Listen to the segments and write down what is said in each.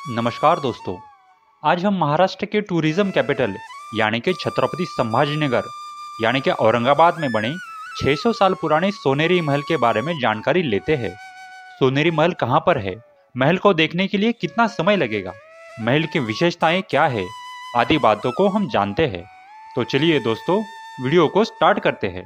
नमस्कार दोस्तों। आज हम महाराष्ट्र के टूरिज्म कैपिटल यानी कि छत्रपति संभाजीनगर यानी कि औरंगाबाद में बने 600 साल पुराने सोनेरी महल के बारे में जानकारी लेते हैं। सोनेरी महल कहाँ पर है, महल को देखने के लिए कितना समय लगेगा, महल की विशेषताएं क्या है, आदि बातों को हम जानते हैं। तो चलिए दोस्तों, वीडियो को स्टार्ट करते हैं।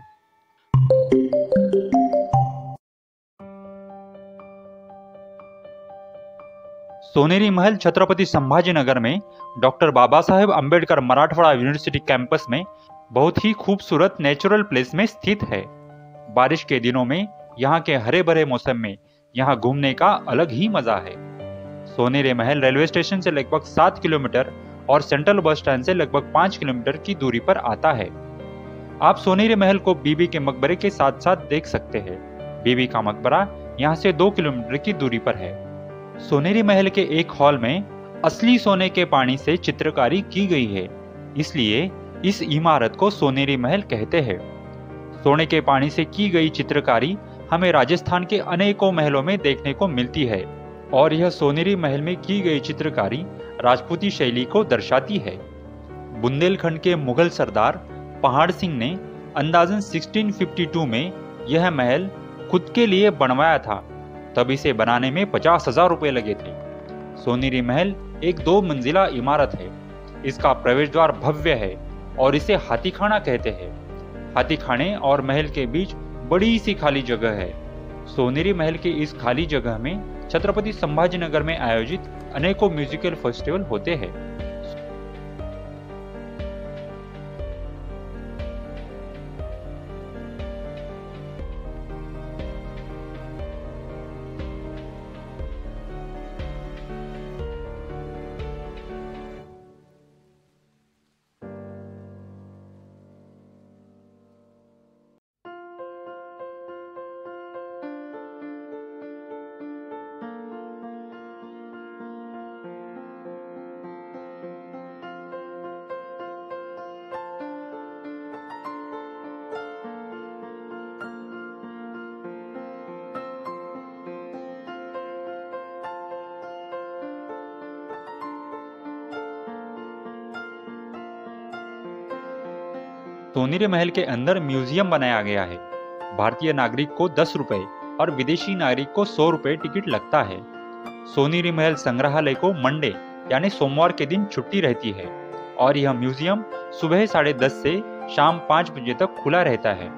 सोनेरी महल छत्रपति संभाजीनगर में doctor Baba Saheb Ambedkar Marathwada university campus में बहुत ही खूबसूरत नेचुरल प्लेस में स्थित है। बारिश के दिनों में यहाँ के हरे भरे मौसम में यहाँ घूमने का अलग ही मजा है। सोनेरी महल रेलवे स्टेशन से लगभग 7 किलोमीटर और सेंट्रल बस स्टैंड से लगभग 5 किलोमीटर की दूरी पर आता है। आप सोनेरी महल को बीबी के मकबरे के साथ साथ देख सकते हैं। बीबी का मकबरा यहाँ से 2 किलोमीटर की दूरी पर है। सोनेरी महल के एक हॉल में असली सोने के पानी से चित्रकारी की गई है, इसलिए इस इमारत को सोनेरी महल कहते हैं। सोने के पानी से की गई चित्रकारी हमें राजस्थान के अनेकों महलों में देखने को मिलती है और यह सोनेरी महल में की गई चित्रकारी राजपूती शैली को दर्शाती है। बुंदेलखंड के मुगल सरदार पहाड़ सिंह ने अंदाजन 1652 में यह महल खुद के लिए बनवाया था। तब इसे बनाने में 50,000 रुपए लगे थे। सोनेरी महल एक 2 मंजिला इमारत है। इसका प्रवेश द्वार भव्य है और इसे हाथीखाना कहते हैं। हाथीखाने और महल के बीच बड़ी सी खाली जगह है। सोनेरी महल के इस खाली जगह में छत्रपति संभाजीनगर में आयोजित अनेकों म्यूजिकल फेस्टिवल होते हैं। सोनेरी महल के अंदर म्यूजियम बनाया गया है। भारतीय नागरिक को 10 रुपए और विदेशी नागरिक को 100 रुपए टिकट लगता है। सोनेरी महल संग्रहालय को मंडे यानी सोमवार के दिन छुट्टी रहती है और यह म्यूजियम सुबह 10:30 से शाम 5 बजे तक खुला रहता है।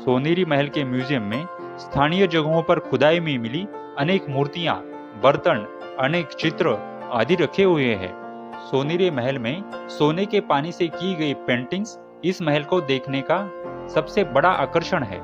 सोनेरी महल के म्यूजियम में स्थानीय जगहों पर खुदाई में मिली अनेक मूर्तियां, बर्तन, अनेक चित्र आदि रखे हुए हैं। सोनेरी महल में सोने के पानी से की गई पेंटिंग्स इस महल को देखने का सबसे बड़ा आकर्षण है।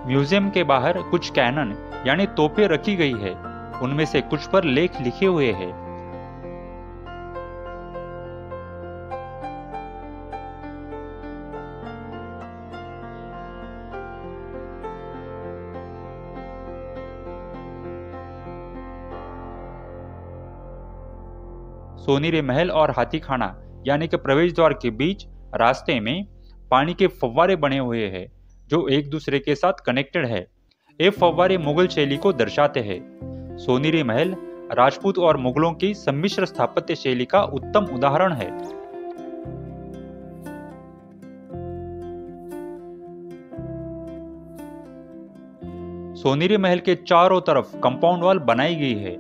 म्यूजियम के बाहर कुछ कैनन यानी तोपें रखी गई है। उनमें से कुछ पर लेख लिखे हुए हैं। सोनेरी महल और हाथीखाना यानी कि प्रवेश द्वार के बीच रास्ते में पानी के फव्वारे बने हुए हैं जो एक दूसरे के साथ कनेक्टेड है। ये फव्वारे मुगल शैली को दर्शाते हैं। सोनेरी महल राजपूत और मुगलों की सम्मिश्र स्थापत्य शैली का उत्तम उदाहरण है। सोनेरी महल के चारों तरफ कंपाउंड वॉल बनाई गई है।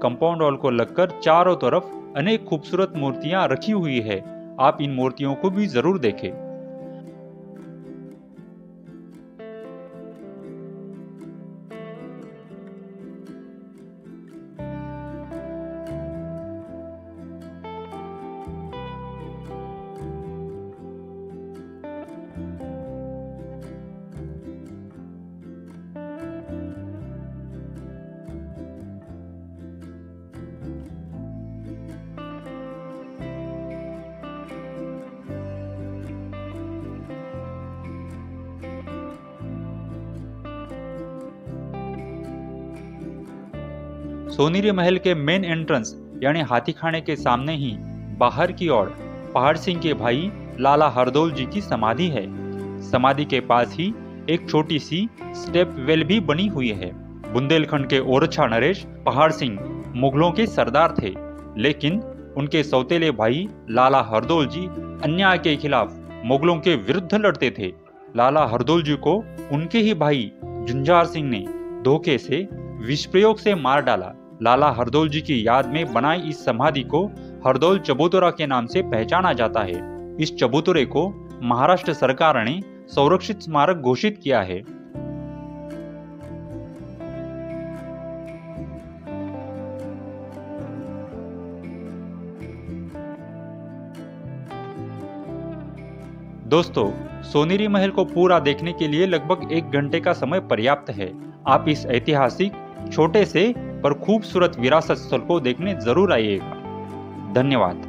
कंपाउंड वॉल को लगकर चारों तरफ अनेक खूबसूरत मूर्तियां रखी हुई है। आप इन मूर्तियों को भी जरूर देखें। सोनेरी महल के मेन एंट्रेंस यानी हाथीखाने के सामने ही बाहर की ओर पहाड़ सिंह के भाई लाला हरदौल जी की समाधि है। समाधि के पास ही एक छोटी सी स्टेप वेल भी बनी हुई है। बुंदेलखंड के ओरछा नरेश पहाड़ सिंह मुगलों के सरदार थे, लेकिन उनके सौतेले भाई लाला हरदौल जी अन्याय के खिलाफ मुगलों के विरुद्ध लड़ते थे। लाला हरदौल जी को उनके ही भाई जुंजार सिंह ने धोखे से विष प्रयोग से मार डाला। लाला हरदौल जी की याद में बनाई इस समाधि को हरदौल चबूतरा के नाम से पहचाना जाता है। इस चबूतरे को महाराष्ट्र सरकार ने संरक्षित स्मारक घोषित किया है। दोस्तों, सोनेरी महल को पूरा देखने के लिए लगभग 1 घंटे का समय पर्याप्त है। आप इस ऐतिहासिक छोटे से पर खूबसूरत विरासत स्थल को देखने जरूर आइएगा। धन्यवाद।